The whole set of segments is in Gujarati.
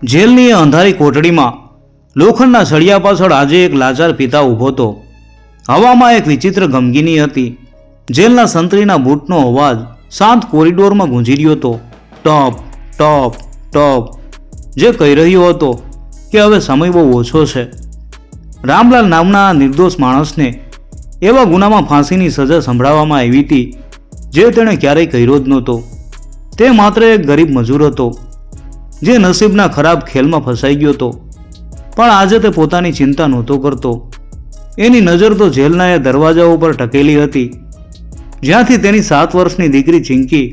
જેલની એ અંધારી કોટડીમાં લોખંડના સળિયા પાછળ આજે એક લાચાર પિતા ઊભો હતો. હવામાં એક વિચિત્ર ગમગીની હતી. જેલના સંતરીના બૂટનો અવાજ શાંત કોરિડોરમાં ગુંજી રહ્યો હતો. ટપ ટપ ટપ, જે કહી રહ્યો હતો કે હવે સમય બહુ ઓછો છે. રામલાલ નામના આ નિર્દોષ માણસને એવા ગુનામાં ફાંસીની સજા સંભળાવવામાં આવી હતી જે તેણે ક્યારેય કર્યો જ નહોતો. તે માત્ર એક ગરીબ મજૂર હતો જે નસીબના ખરાબ ખેલમાં ફસાઈ ગયો હતો. પણ આજે તે પોતાની ચિંતા નહોતો કરતો. એની નજર તો જેલના એ દરવાજા ઉપર ટકેલી હતી જ્યાંથી તેની 7 વર્ષની દીકરી ચિંકી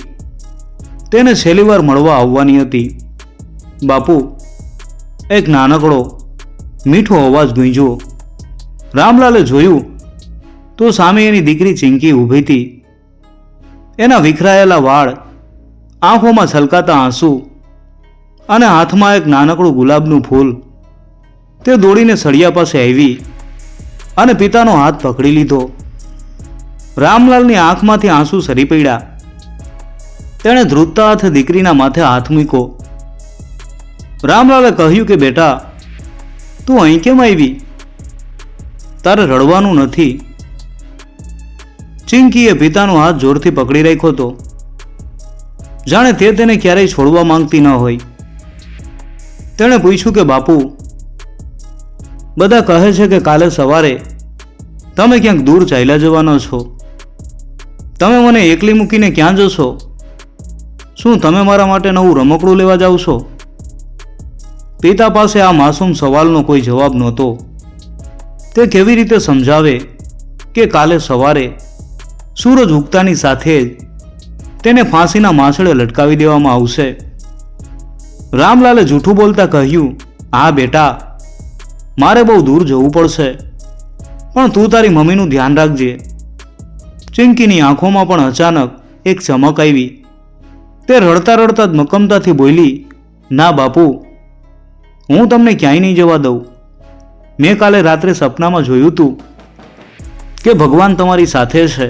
તેને છેલ્લીવાર મળવા આવવાની હતી. બાપુ, એક નાનકડો મીઠો અવાજ ગૂંજ્યો. રામલાલે જોયું તો સામે એની દીકરી ચિંકી ઊભી હતી. એના વિખરાયેલા વાળ, આંખોમાં છલકાતા આંસુ અને હાથમાં એક નાનકડું ગુલાબનું ફૂલ. તે દોડીને સળિયા પાસે આવી અને પિતાનો હાથ પકડી લીધો. રામલાલની આંખમાંથી આંસુ સરી પડ્યા. તેણે ધ્રુજતા હાથે દીકરીના માથે હાથ મૂક્યો. રામલાલે કહ્યું કે બેટા, તું અહીં કેમ આવી? તારે રડવાનું નથી. ચિંકીએ પિતાનો હાથ જોરથી પકડી રાખ્યો હતો, જાણે તે તેને ક્યારેય છોડવા માંગતી ન હોય. તેણે પૂછ્યું કે બાપુ, બધા કહે છે કે કાલે સવારે તમે ક્યાંક દૂર ચાલ્યા જવાનો છો. તમે મને એકલી મૂકીને ક્યાં જશો? શું તમે મારા માટે નવું રમકડું લેવા જાવ છો? પિતા પાસે આ માસૂમ સવાલનો કોઈ જવાબ નહોતો. તે કેવી રીતે સમજાવે કે કાલે સવારે સૂરજ ઉગતાની સાથે જ તેને ફાંસીના માછડે લટકાવી દેવામાં આવશે. રામલાલે જૂઠું બોલતા કહ્યું, હા બેટા, મારે બહુ દૂર જવું પડશે, પણ તું તારી મમ્મીનું ધ્યાન રાખજે. ચિંકીની આંખોમાં પણ અચાનક એક ચમક આવી. તે રડતા રડતા જ મક્કમતાથી બોલી, ના બાપુ, હું તમને ક્યાંય નહીં જવા દઉં. મેં કાલે રાત્રે સપનામાં જોયું હતું કે ભગવાન તમારી સાથે છે.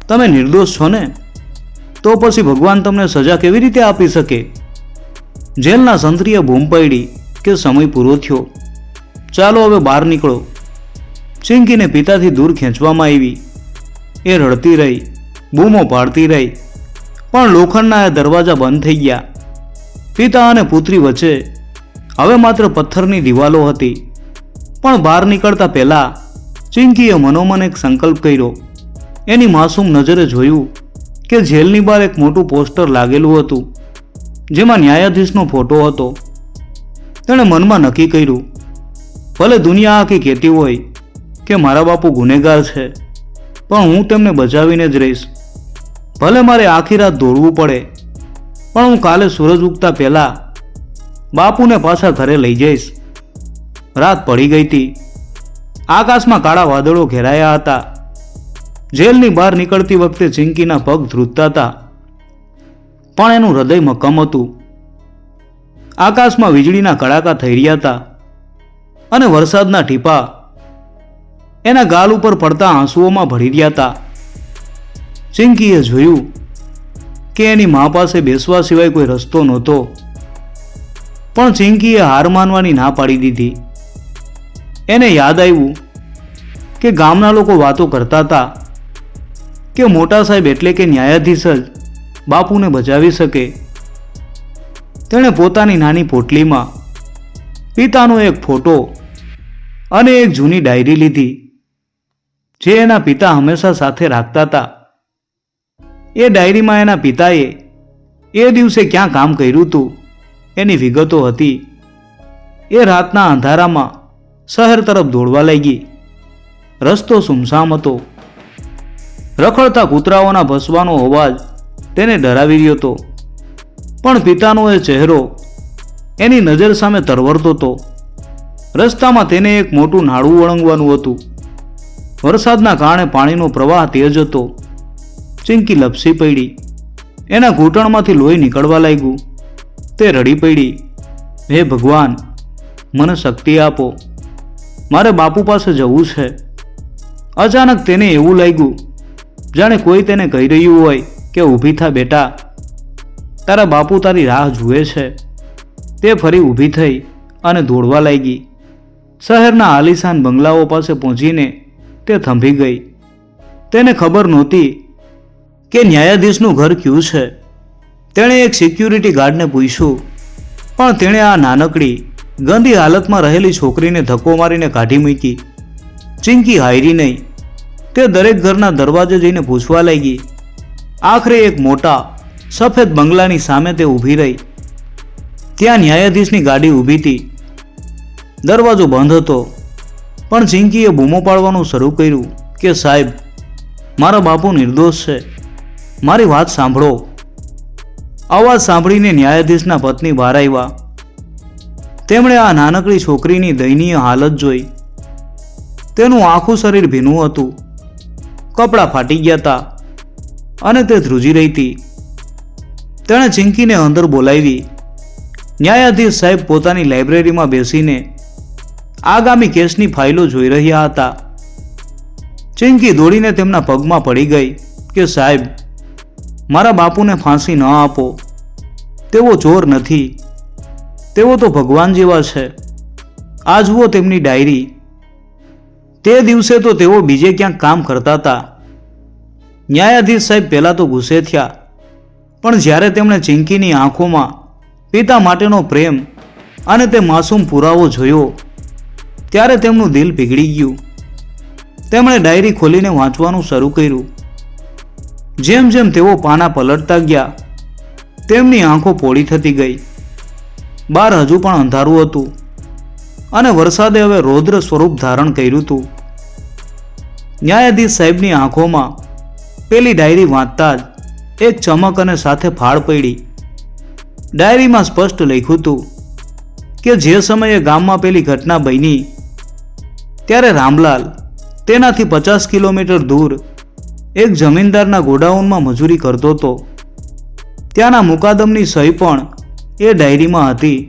તમે નિર્દોષ છો ને, તો પછી ભગવાન તમને સજા કેવી રીતે આપી શકે? જેલના સંત્રીએ બૂમ પાડી કે સમય પૂરો થયો, ચાલો હવે બહાર નીકળો. ચિંકીને પિતાથી દૂર ખેંચવામાં આવી. એ રડતી રહી, બૂમો પાડતી રહી, પણ લોખંડના એ દરવાજા બંધ થઈ ગયા. પિતા અને પુત્રી વચ્ચે હવે માત્ર પથ્થરની દિવાલો હતી. પણ બહાર નીકળતા પહેલા ચિંકીએ મનોમન એક સંકલ્પ કર્યો. એની માસૂમ નજરે જોયું કે જેલની બહાર એક મોટું પોસ્ટર લાગેલું હતું જેમાં ન્યાયાધીશનો ફોટો હતો. તેણે મનમાં નક્કી કર્યું, ભલે દુનિયા આખી કહેતી હોય કે મારા બાપુ ગુનેગાર છે, પણ હું તેમને બચાવીને જ રહીશ. ભલે મારે આખી રાત દોડવું પડે, પણ હું કાલે સૂરજ ઉગતા પહેલા બાપુને પાછા ઘરે લઈ જઈશ. રાત પડી ગઈ હતી. આકાશમાં કાળા વાદળો ઘેરાયા હતા. જેલની બહાર નીકળતી વખતે ચિંકીના પગ ધ્રુજતા હતા, પણ એનું હૃદય મક્કમ હતું. આકાશમાં વીજળીના કડાકા થઈ રહ્યા હતા અને વરસાદના ટીપા એના ગાલ ઉપર પડતા આંસુઓમાં ભળી રહ્યા હતા. ચિંકીએ જોયું કે એની મા પાસે બેસવા સિવાય કોઈ રસ્તો નહોતો, પણ ચિંકીએ હાર માનવાની ના પાડી દીધી. એને યાદ આવ્યું કે ગામના લોકો વાતો કરતા હતા કે મોટા સાહેબ એટલે કે ન્યાયાધીશ જ બાપુને બચાવી શકે. તેણે પોતાની નાની પોટલીમાં પિતાનો એક ફોટો અને એક જૂની ડાયરી લીધી જે એના પિતા હંમેશા સાથે રાખતા હતા. એ ડાયરીમાં એના પિતાએ એ દિવસે ક્યાં કામ કર્યું હતું એની વિગતો હતી. એ રાતના અંધારામાં શહેર તરફ દોડવા લાગી. રસ્તો સુમસામ હતો. રખડતા કૂતરાઓના ભસવાનો અવાજ તેને ડરાવી રહ્યો હતો, પણ પિતાનો એ ચહેરો એની નજર સામે તરવરતો હતો. રસ્તામાં તેને એક મોટું નાળું વળંગવાનું હતું. વરસાદના કારણે પાણીનો પ્રવાહ તેજ હતો. ચિંકી લપસી પડી. એના ઘૂંટણમાંથી લોહી નીકળવા લાગ્યું. તે રડી પડી, હે ભગવાન, મને શક્તિ આપો, મારે બાપુ પાસે જવું છે. અચાનક તેને એવું લાગ્યું જાણે કોઈ તેને કહી રહ્યું હોય કે ઊભી થા બેટા, તારા બાપુ તારી રાહ જુએ છે. તે ફરી ઊભી થઈ અને દોડવા લાગી. શહેરના આલીશાન બંગલાઓ પાસે પહોંચીને તે થંભી ગઈ. તેને ખબર નહોતી કે ન્યાયાધીશનું ઘર ક્યું છે. તેણે એક સિક્યુરિટી ગાર્ડને પૂછ્યું, પણ તેણે આ નાનકડી ગંદી હાલતમાં રહેલી છોકરીને ધક્કો મારીને કાઢી મૂકી. ચિંકી હારી નહીં. તે દરેક ઘરના દરવાજે જઈને પૂછવા લાગી. આખરે એક મોટા સફેદ બંગલાની સામે તે ઊભી રહી. ત્યાં ન્યાયાધીશની ગાડી ઊભી હતી. દરવાજો બંધ હતો, પણ ચિંકીએ બૂમો પાડવાનું શરૂ કર્યું કે સાહેબ, મારા બાપુ નિર્દોષ છે, મારી વાત સાંભળો. અવાજ સાંભળીને ન્યાયાધીશના પત્ની બહાર આવ્યા. તેમણે આ નાનકડી છોકરીની દયનીય હાલત જોઈ. તેનું આખું શરીર ભીનું હતું, કપડાં ફાટી ગયા હતા અને તે ધ્રુજી રહી હતી. તેણે ચિંકીને અંદર બોલાવી. ન્યાયાધીશ સાહેબ પોતાની લાઇબ્રેરીમાં બેસીને આગામી કેસની ફાઇલો જોઈ રહ્યા હતા. ચિંકી દોડીને તેમના પગમાં પડી ગઈ કે સાહેબ, મારા બાપુને ફાંસી ન આપો. તેઓ ચોર નથી, તેઓ તો ભગવાન જેવા છે. આ જુઓ તેમની ડાયરી. તે દિવસે તો તેઓ બીજે ક્યાંક કામ કરતા હતા. ન્યાયાધીશ સાહેબ પહેલાં તો ગુસ્સે થયા, પણ જ્યારે તેમણે ચિંકીની આંખોમાં પિતા માટેનો પ્રેમ અને તે માસૂમ પુરાવો જોયો, ત્યારે તેમનું દિલ પીગળી ગયું. તેમણે ડાયરી ખોલીને વાંચવાનું શરૂ કર્યું. જેમ જેમ તેઓ પાના પલટતા ગયા, તેમની આંખો પોળી થતી ગઈ. બહાર હજુ પણ અંધારું હતું અને વરસાદે હવે રૌદ્ર સ્વરૂપ ધારણ કર્યું હતું. ન્યાયાધીશ સાહેબની આંખોમાં પેલી ડાયરી વાંચતા જ એક ચમક અને સાથે ફાળ પડી. ડાયરીમાં સ્પષ્ટ લખ્યું હતું કે જે સમયે ગામમાં પેલી ઘટના બની, ત્યારે રામલાલ તેનાથી 50 કિલોમીટર દૂર એક જમીનદારના ગોડાઉનમાં મજૂરી કરતો હતો. ત્યાંના મુકાદમની સહી પણ એ ડાયરીમાં હતી.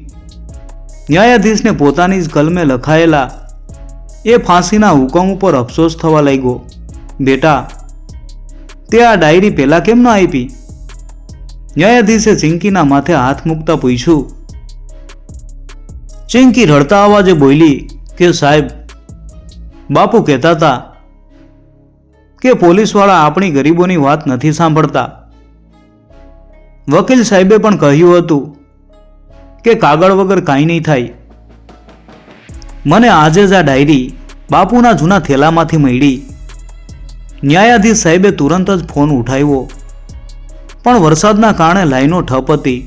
ન્યાયાધીશને પોતાની જ કલમે લખાયેલા એ ફાંસીના હુકમ ઉપર અફસોસ થવા લાગ્યો. બેટા, તે આ ડાયરી પહેલાં કેમ ન આપી? ન્યાયાધીશે ચિંકીના માથે હાથ મૂકતા પૂછ્યું. ચિંકી રડતા અવાજે બોલી કે સાહેબ, બાપુ કહેતા હતા કે પોલીસવાળા આપણી ગરીબોની વાત નથી સાંભળતા. વકીલ સાહેબે પણ કહ્યું હતું કે કાગળ વગર કાંઈ નહીં થાય. મને આજે જ આ ડાયરી બાપુના જૂના થેલામાંથી મળી. ન્યાયાધીશ સાહેબે તુરંત જ ફોન ઉઠાવ્યો, પણ વરસાદના કારણે લાઈનો ઠપ હતી.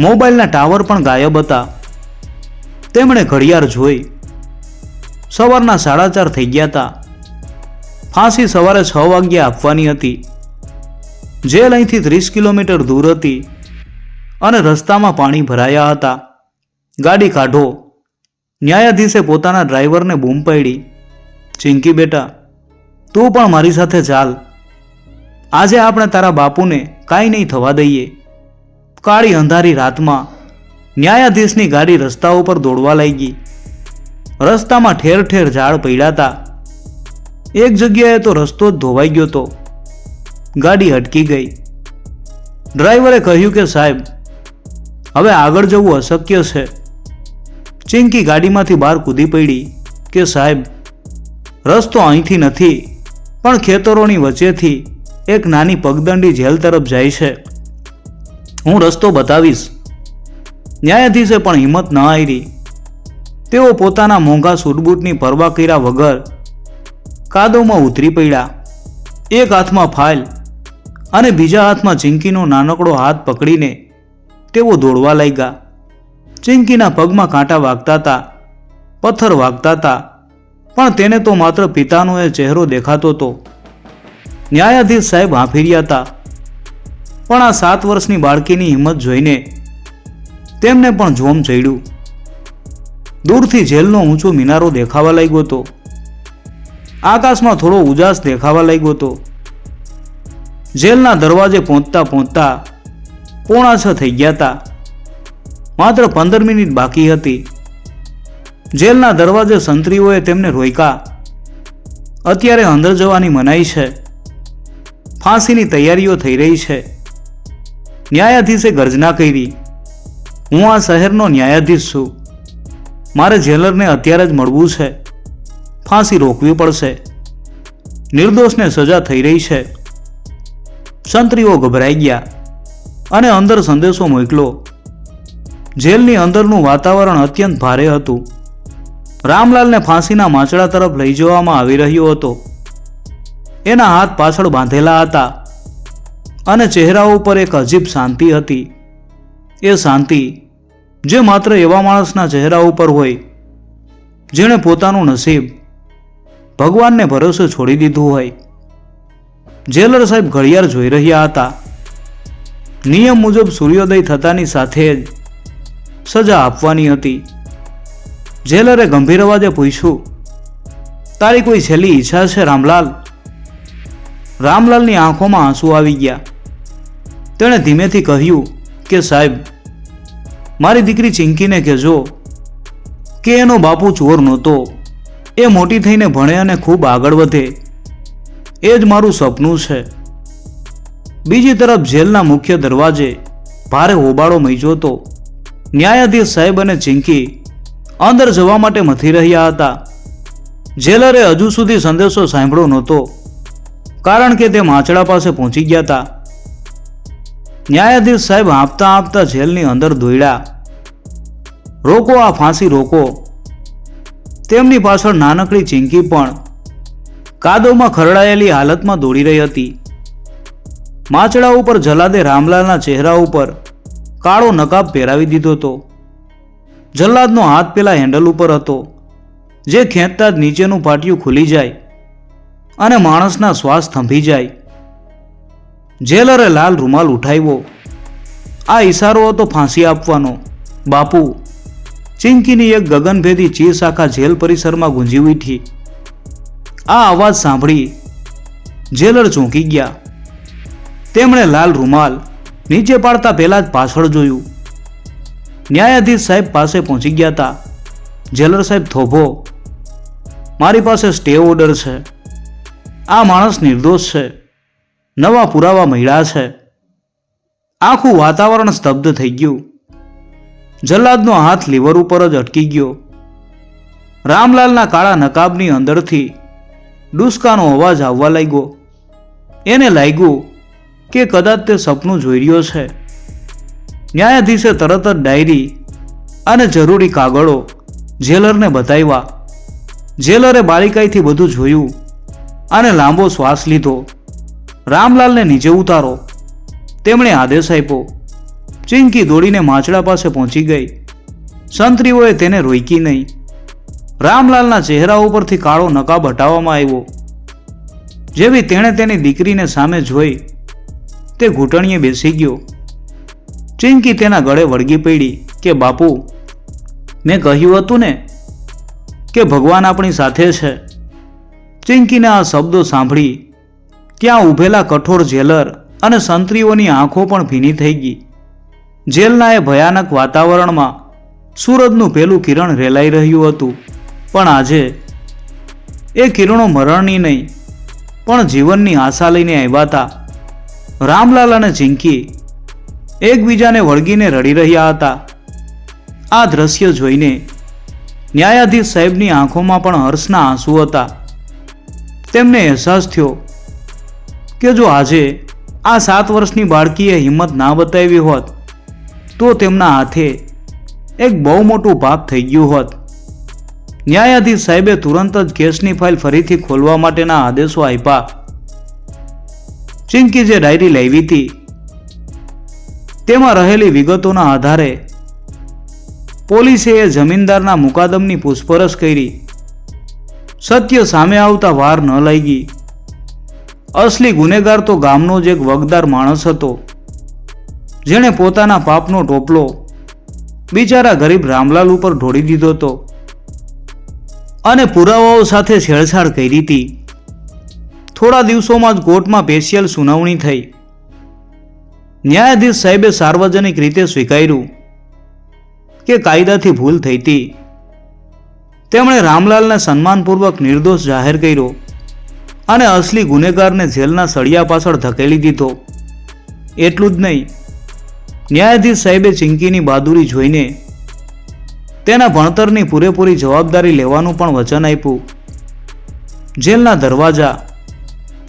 મોબાઈલના ટાવર પણ ગાયબ હતા. તેમણે ઘડિયાળ જોઈ. સવારના 4:30 થઈ ગયા હતા. ફાંસી સવારે 6 વાગ્યે આપવાની હતી. જેલ અહીંથી 30 કિલોમીટર દૂર હતી અને રસ્તામાં પાણી ભરાયા હતા. ગાડી કાઢો. ન્યાયાધીશે પોતાના ડ્રાઈવરને બૂમ પાડી. ચિંકી બેટા, તું પણ મારી સાથે ચાલ. આજે આપણે તારા બાપુને કાંઈ નહીં થવા દઈએ. કાળી અંધારી રાતમાં ન્યાયાધીશની ગાડી રસ્તા ઉપર દોડવા લાગી. રસ્તામાં ઠેર ઠેર ઝાડ પડ્યા હતા. એક જગ્યાએ તો રસ્તો જ ધોવાઈ ગયો હતો. ગાડી અટકી ગઈ. ડ્રાઈવરે કહ્યું કે સાહેબ, હવે આગળ જવું અશક્ય છે. ચિંકી ગાડીમાંથી બહાર કૂદી પડી કે સાહેબ, રસ્તો અહીંથી નથી, પણ ખેતરોની વચ્ચેથી એક નાની પગદંડી જેલ તરફ જાય છે. હું રસ્તો બતાવીશ. ન્યાયાધીશે પણ હિંમત ન હારી. તેઓ પોતાના મોંઘા સૂટબૂટની પરવા કર્યા વગર કાદવમાં ઉતરી પડ્યા. એક હાથમાં ફાઇલ અને બીજા હાથમાં ચિંકીનો નાનકડો હાથ પકડીને તેઓ દોડવા લાગ્યા. ચિંકીના પગમાં કાંટા વાગતા હતા, પથ્થર વાગતા હતા, પણ તેને તો માત્ર પિતાનો એ ચહેરો દેખાતો હતો. ન્યાયાધીશ સાહેબ હાંફી રહ્યા હતા, પણ આ 7 વર્ષની બાળકીની હિંમત જોઈને તેમને પણ જોમ ચડ્યું. દૂરથી જેલનો ઊંચો મિનારો દેખાવા લાગ્યો હતો. આકાશમાં થોડો ઉજાસ દેખાવા લાગ્યો હતો. જેલના દરવાજે પહોંચતા પહોંચતા 6:45 થઈ ગયા હતા. માત્ર 15 મિનિટ બાકી હતી. જેલના દરવાજે સંત્રીઓએ તેમને રોક્યા. અત્યારે અંદર જવાની મનાઈ છે. ફાંસીની તૈયારીઓ થઈ રહી છે. ન્યાયાધીશે ગર્જના કરી હું આ શહેરનો ન્યાયાધીશ છું. મારે જેલરને અત્યારે જ મળવું છે. ફાંસી રોકવી પડશે. નિર્દોષને સજા થઈ રહી છે. સંત્રીઓ ગભરાઈ ગયા અને અંદર સંદેશો મોકલ્યો. જેલની અંદરનું વાતાવરણ અત્યંત ભારે હતું. રામલાલને ફાંસીના માંચડા તરફ લઈ જવામાં આવી રહ્યો હતો. એના હાથ પાછળ બાંધેલા હતા અને ચહેરા ઉપર એક અજીબ શાંતિ હતી. એ શાંતિ જે માત્ર એવા માણસના ચહેરા ઉપર હોય જેણે પોતાનું નસીબ ભગવાનને ભરોસે છોડી દીધું હોય. જેલર સાહેબ ઘડિયાળ જોઈ રહ્યા હતા. નિયમ મુજબ સૂર્યોદય થતાની સાથે જ સજા આપવાની હતી. જેલરે ગંભીર અવાજે પૂછ્યું, તારી કોઈ છેલ્લી ઈચ્છા છે રામલાલ? રામલાલની આંખોમાં આંસુ આવી ગયા. તેણે ધીમેથી કહ્યું કે સાહેબ, મારી દીકરી ચિંકીને કહેજો કે એનો બાપુ ચોર નહોતો. એ મોટી થઈને ભણે અને ખૂબ આગળ વધે. એ જ મારું સપનું છે. બીજી તરફ જેલના મુખ્ય દરવાજે ભારે હોબાળો મચ્યો હતો. ન્યાયાધીશ સાહેબ અને ચિંકી અંદર જવા માટે મથી રહ્યા હતા. જેલરે હજુ સુધી સંદેશો સાંભળ્યો નહોતો, કારણ કે તે માંચડા પાસે પહોંચી ગયા હતા. ન્યાયાધીશ સાહેબ હાંફતા હાંફતા જેલની અંદર દોડ્યા. રોકો આ ફાંસી રોકો. તેમની પાછળ નાનકડી ચિંકી પણ કાદવમાં ખરડાયેલી હાલતમાં દોડી રહી હતી. માંચડા ઉપર જલ્લાદે રામલાલના ચહેરા ઉપર કાળો નકાબ પહેરાવી દીધો હતો. જલ્લાદનો હાથ પેલા હેન્ડલ ઉપર હતો, જે ખેંચતા જ નીચેનું પાટિયું ખુલી જાય અને માણસના શ્વાસ થંભી જાય. જેલરે લાલ રૂમાલ ઉઠાવ્યો. આ ઈશારો હતો ફાંસી આપવાનો. બાપુ! ચિંકીની એક ગગનભેદી ચીસ આખા જેલ પરિસરમાં ગુંજી ઉઠી. આ અવાજ સાંભળી જેલર ચોંકી ગયા. તેમણે લાલ રૂમાલ નીચે પાડતા પહેલા જ પાછળ જોયું. ન્યાયાધીશ સાહેબ પાસે પહોંચી ગયા હતા. જેલર સાહેબ થોભો, મારી પાસે સ્ટે ઓર્ડર છે. આ માણસ નિર્દોષ છે. નવા પુરાવા મળ્યા છે. આખું વાતાવરણ સ્તબ્ધ થઈ ગયું. જલ્લાદનો હાથ લીવર ઉપર જ અટકી ગયો. રામલાલના કાળા નકાબની અંદરથી ડુસકાનો અવાજ આવવા લાગ્યો. એને લાગ્યું કે કદાચ તે સપનું જોઈ રહ્યો છે. ન્યાયાધીશે તરત જ ડાયરી અને જરૂરી કાગળો જેલરને બતાવ્યા. જેલરે બારીકાઈથી બધું જોયું અને લાંબો શ્વાસ લીધો. રામલાલને નીચે ઉતારો, તેમણે આદેશ આપ્યો. ચિંકી દોડીને માંચડા પાસે પહોંચી ગઈ. સંત્રીઓએ તેને રોકી નહીં. રામલાલના ચહેરા ઉપરથી કાળો નકાબ હટાવવામાં આવ્યો. જેવી તેણે તેની દીકરીને સામે જોઈ, તે ઘૂંટણીએ બેસી ગયો. ચિંકી તેના ગળે વળગી પડી કે બાપુ, મેં કહ્યું હતું ને કે ભગવાન આપણી સાથે છે. ચિંકીના આ શબ્દો સાંભળી ત્યાં ઊભેલા કઠોર જેલર અને સંત્રીઓની આંખો પણ ભીની થઈ ગઈ. જેલના એ ભયાનક વાતાવરણમાં સૂરજનું પેલું કિરણ રેલાઈ રહ્યું હતું. પણ આજે એ કિરણો મરણની નહીં પણ જીવનની આશા લઈને આવ્યા હતા. રામલાલ અને ચિંકી એકબીજાને વળગીને રડી રહ્યા હતા. આ દ્રશ્ય જોઈને ન્યાયાધીશ સાહેબની આંખોમાં પણ હર્ષના આંસુ હતા. તેમને અહેસાસ થયો કે જો આજે આ 7 વર્ષની બાળકીએ હિંમત ના બતાવી હોત તો તેમના હાથે એક બહુ મોટું પાપ થઈ ગયું હોત. ન્યાયાધીશ સાહેબે તુરંત જ કેસની ફાઇલ ફરીથી ખોલવા માટેના આદેશો આપ્યા. ચિંકી જે ડાયરી લાવી હતી તેમાં રહેલી વિગતોના આધારે પોલીસે એ જમીનદારના મુકાદમની પૂછપરછ કરી. સત્ય સામે આવતા વાર ન લાગી. અસલી ગુનેગાર તો ગામનો જ એક વગદાર માણસ હતો, જેણે પોતાના પાપનો ટોપલો બિચારા ગરીબ રામલાલ ઉપર ઢોળી દીધો હતો અને પુરાવાઓ સાથે છેડછાડ કરી હતી. થોડા દિવસોમાં જ કોર્ટમાં સ્પેશિયલ સુનાવણી થઈ. ન્યાયાધીશ સાહેબે સાર્વજનિક રીતે સ્વીકાર્યું કે કાયદાથી ભૂલ થઈ હતી. તેમણે રામલાલને સન્માનપૂર્વક નિર્દોષ જાહેર કર્યો અને અસલી ગુનેગારને જેલના સળિયા પાછળ ધકેલી દીધો. એટલું જ નહીં, ન્યાયાધીશ સાહેબે ચિંકીની બહાદુરી જોઈને તેના ભણતરની પૂરેપૂરી જવાબદારી લેવાનું પણ વચન આપ્યું. જેલના દરવાજા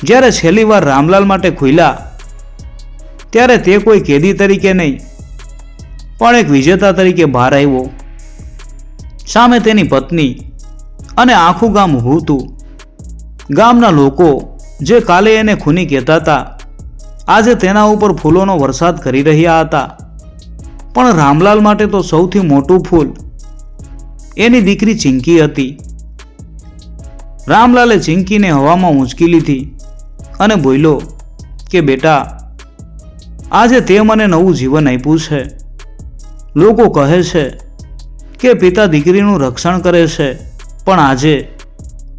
જ્યારે છેલ્લી વાર રામલાલ માટે ખુલ્યા ત્યારે તે કોઈ કેદી તરીકે નહીં પણ એક વિજેતા તરીકે બહાર આવ્યો. સામે તેની પત્ની અને આખું ગામ ઊભું હતું. ગામના લોકો જે કાલે એને ખૂની કહેતા હતા આજે તેના ઉપર ફૂલોનો વરસાદ કરી રહ્યા હતા. પણ રામલાલ માટે તો સૌથી મોટું ફૂલ એની દીકરી ચિંકી હતી. રામલાલે ચિંકીને હવામાં ઊંચકી લીધી અને બોલ્યો કે બેટા, આજે તે મને નવું જીવન આપ્યું છે. લોકો કહે છે કે પિતા દીકરીનું રક્ષણ કરે છે, પણ આજે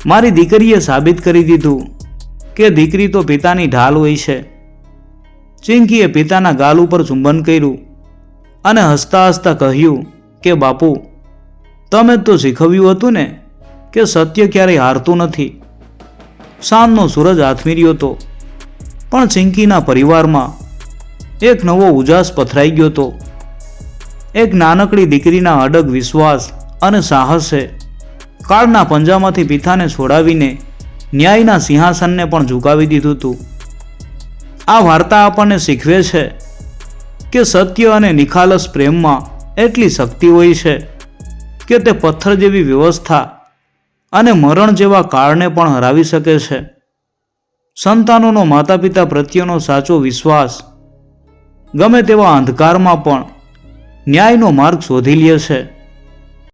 મારી દીકરીએ સાબિત કરી દીધું કે દીકરી તો પિતાની ઢાલ હોય છે. ચિંકીએ પિતાના ગાલ ઉપર ચુંબન કર્યું અને હસતા હસતા કહ્યું કે બાપુ, તમે તો શીખવ્યું હતું ને કે સત્ય ક્યારેય હારતું નથી. સાંજનો સૂરજ આથમીર્યો હતો, પણ ચિંકીના પરિવારમાં એક નવો ઉજાસ પથરાઈ ગયો હતો. એક નાનકડી દીકરીના અડગ વિશ્વાસ અને સાહસે કાળના પંજામાંથી પિતાને છોડાવીને ન્યાયના સિંહાસનને પણ ઝુકાવી દીધું હતું. આ વાર્તા આપણને શીખવે છે કે સત્ય અને નિખાલસ પ્રેમમાં એટલી શક્તિ હોય છે કે તે પથ્થર જેવી વ્યવસ્થા અને મરણ જેવા કાળને પણ હરાવી શકે છે. સંતાનોનો માતા પિતા પ્રત્યેનો સાચો વિશ્વાસ ગમે તેવા અંધકારમાં પણ ન્યાયનો માર્ગ શોધી લે છે.